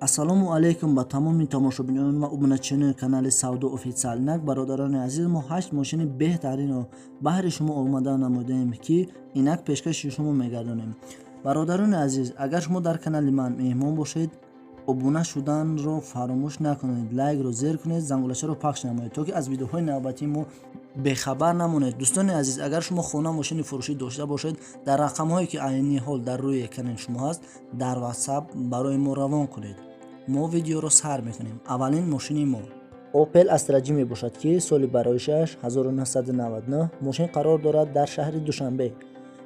ассалому алайкум ба тамоми тамошобинён ва обуначиёни канали Савдо Официал. Инак бародарони азиз, мо 8 мошини беҳтаринро баҳри шумо омода намудем, ки инак пешкаши шумо мегардонем. Бародарони азиз, агар шумо дар канали ман меҳмон бошед, обуна шуданро фаромӯш накунед, лайкро зер кунед, зангулачаро пахш намоед, то ки аз видеоҳои навбатӣ мо бехабар намонед. дӯстони азиз, агар шумо хона мошини фурӯшӣ дошта бошед, дар рақамҳое ки айни ҳол дар рӯи экрани шумо ҳаст, дар WhatsApp барои мо равон кунед. мо видеоро сар мекунем. аввалин мошини мо Opel Astra J мебошад, ки соли бароишаш 1999. мошин қарор дорад дар шаҳри Душанбе.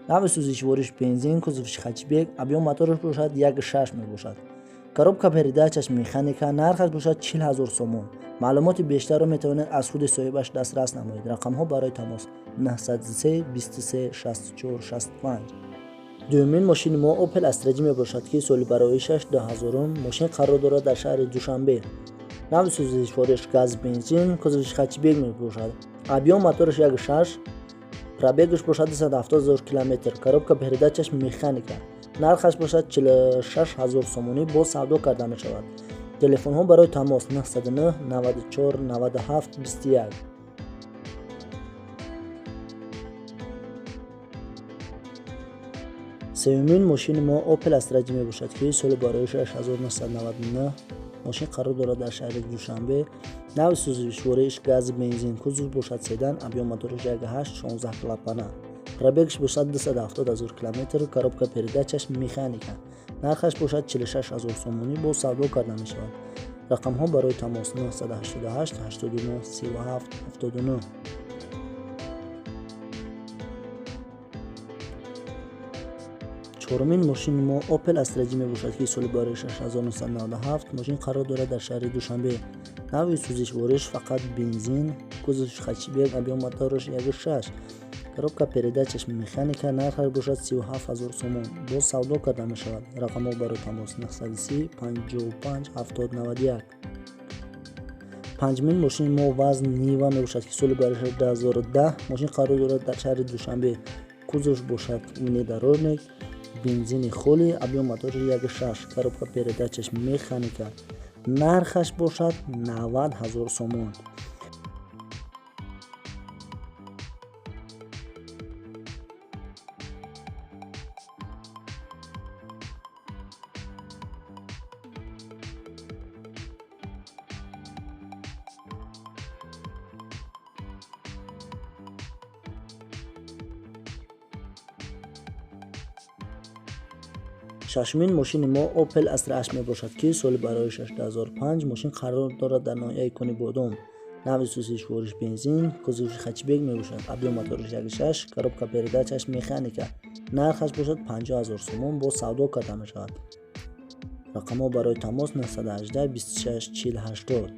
нави сӯзишвориш бензин, кузовиш хатчбек, объем мотораш бошад 1.6 мебошад. коробка передачаш механика, нархаш бошад 40,000 сомон. маълумоти бештарро метавонед аз худи соҳибаш дастрас намоед. рақамҳо барои тамос 903 23 64 65. дуюмин мошини мо Opel Astra J мебошад, ки соли бароишаш 2000. мошин қарор дорад дар шаҳри Душанбе. нави сӯзишвориш газ бензин, кузовиш хатчбек мебошад. объем мотораш 1.6, пробегаш бошад 270,000 км. коробка передачаш механика. нархаш бошад 46,000 сомонӣ, бо савдо карда мешавад. телефонҳо барои тамос 909 94 97 21. сеюмин мошини мо Opel Astra J мебошад, ки соли бароишаш 1999. мошин қарор дорад дар шаҳри Душанбе. нави сӯзишвориш газ бензин, кузов бошад седан, объем моториш 1.8, 16 клапана. пробегаш бошад 270,000 км. коробка передачаш механика. нархаш бошад 46,000 сомонӣ, бо савдо карда мешавад. рақамҳо барои тамос 988 89 37 79. чорумин мошини мо Opel Astra J мебошад, ки соли бароишаш 1997. мошин қарор дорад дар шаҳри Душанбе. нави сӯзишвориш фақат бензин, кузовиш хатчбек, объем моториш 1.6, коробка передачаш механика. нархаш бошад 37,000 сомон, бо савдо карда мешавад. рақамҳо барои тамос 930 55 70 91. панҷумин мошини мо Vaz Niva мебошад, ки соли бароишаш 2010. мошин қарор дорад дар шаҳри Душанбе. кузов бошад внедорожник, бензини холи, объем моториш 1.6, коробка передачаш механика. нархаш бошад 90,000 сомон. шашумин мошини мо Opel Astra H мебошад, ки соли бароишаш 2005. мошин қарор дорад дар ноҳияи Кони Бодом. нави сӯзишвориш бензин, кузовиш хатчбек мебошад. объем моториш 1.6, коробка передачаш механика. нархаш бошад 50,000 сомон, бо савдо карда мешавад. рақамҳо барои тамос 918 26 40 80.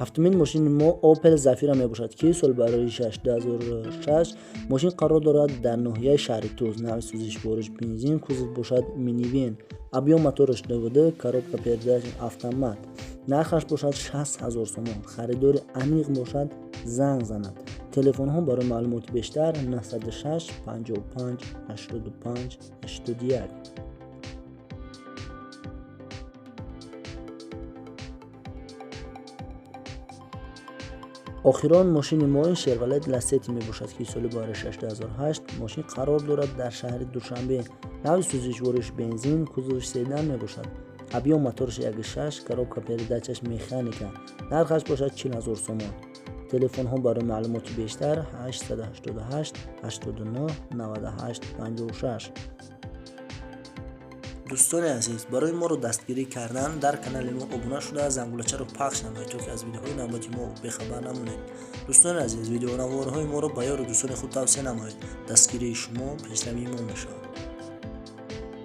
ҳафтумин мошини мо Opel Zafira мебошад, ки соли бароишаш 2006. мошин қарор дорад дар ноҳияи шаҳри Туз. нави сӯзишвориш бензин, кузов бошад минивен, объем моториш DVD, коробка передач автомат. нархаш бошад 60,000 сомон. харидори амиқ бошад, занг занад. телефонҳо барои маълумоти бештар 906 55 85 81. охирон мошини мо Chevrolet Lacetti мебошад, ки соли бароишаш 2008. мошин қарор дорад дар шаҳри Душанбе. нави сӯзишвориш бензин, кузовиш седан мебошад. объем моториш 1.6, коробка передачаш механика. нархаш бошад 40,000 сомон. телефонҳо барои маълумоти бештар 888 89 98 56. дӯстони азиз, барои моро дастгирӣ кардан дар канали мо обуна шуда, зангулачаро пахш намоед, то ки аз видеоҳои навбати мо бехабар намонед. дӯстони азиз, видеонаворҳои моро ба ёри дӯстони худ тавсия намоед. дастгирии шумо пешравии мо мешавад.